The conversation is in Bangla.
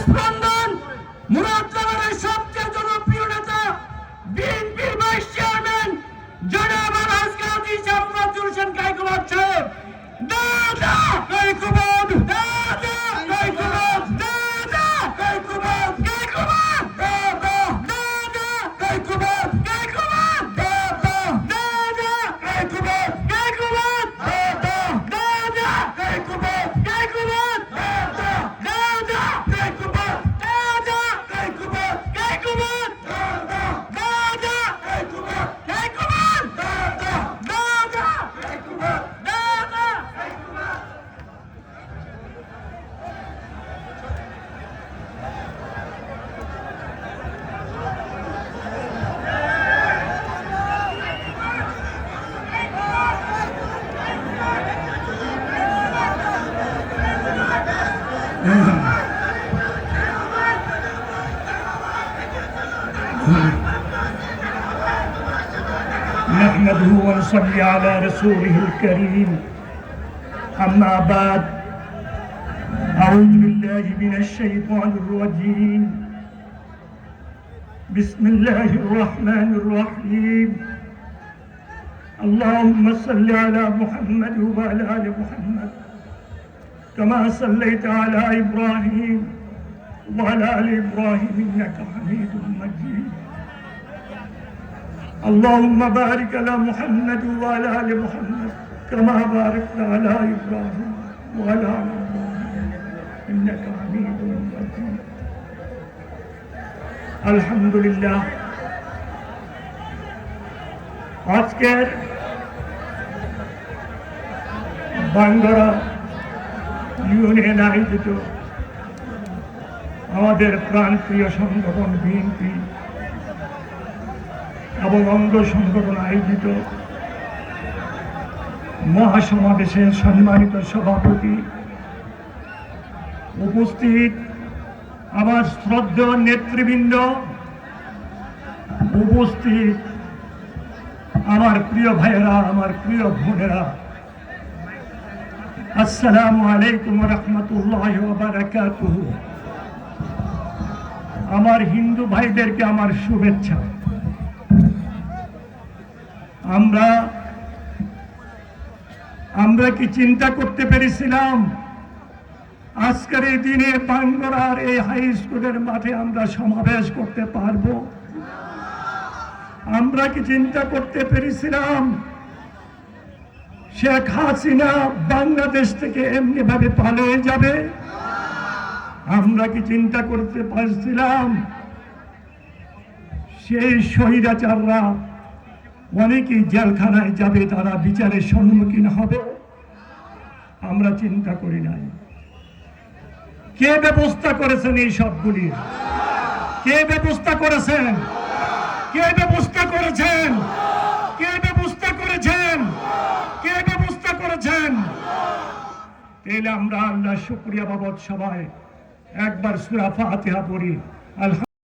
স্পন্দন মুরাদনগরের সবচেয়ে জনপ্রিয় নেতা বিএনপির ভাইস চেয়ারম্যান জনাব আলহাজ কাজী শামসুল হোসেন কায়কোবাদ সাহেব। দাদা কায়কোবাদ, দাদা কায়কোবাদ, দাদা কায়কোবাদ, কায়কোবাদ, দাদা দাদা কায়কোবাদ, কায়কোবাদ, দাদা দাদা কায়কোবাদ, কায়কোবাদ, দাদা দাদা কায়কোবাদ, কায়কোবাদ, দাদা দাদা কায়কোবাদ, দাদা কায়কোবাদ, কায়কোবাদ, দাদা দাদা কায়কোবাদ, কায়কোবাদ, দাদা দাদা কায়কোবাদ, দাদা نحمده ونصلي على رسوله الكريم أما بعد أعوذ بالله من الشيطان الرجيم بسم الله الرحمن الرحيم اللهم صل على محمد وعلى آل محمد كما صليت على إبراهيم وعلى آل إبراهيم إنك حميد مجيد اللهم بارك على محمد وعلى آل محمد كما باركت على إبراهيم وعلى آل إبراهيم إنك حميد مجيد الحمد لله আজকের বাঙ্গারা ইউনিয়ন আয়োজিত আমাদের প্রাণপ্রিয় সংগঠন বিএনপি এবং অঙ্গ সংগঠন আয়োজিত মহাসমাবেশের সম্মানিত সভাপতি, উপস্থিত আমার শ্রদ্ধেয় নেতৃবৃন্দ, উপস্থিত আমার প্রিয় ভাইয়েরা, আমার প্রিয় বোনেরা, আসসালামু আলাইকুম ওয়া রাহমাতুল্লাহি ওয়া বারাকাতুহু। আমার হিন্দু ভাইদেরকে আমার শুভেচ্ছা। আমরা কি চিন্তা করতে পেরেছিলাম আজকের এই দিনে বাঙ্গরার এই হাই স্কুলের মাঠে আমরা সমাবেশ করতে পারবো? আমরা কি চিন্তা করতে পেরেছিলাম শেখ হাসিনা বাংলাদেশ থেকে এমনি ভাবে পালিয়ে যাবে? আমরা কি চিন্তা করতে পারছিলাম সেই স্বৈরাচাররা অনেকেই জেলখানায় যাবে, তারা বিচারের সম্মুখীন হবে? আমরা চিন্তা করি নাই। কে ব্যবস্থা করেছেন এই সবগুলির? কে ব্যবস্থা করেছেন? কে ব্যবস্থা করেছেন? কে ব্যবস্থা করেছেন? কে ব্যবস্থা করেছেন? তাহলে আমরা আল্লাহ শুকরিয়া বাবদ সবাই একবার সূরা ফাতিহা পড়ি।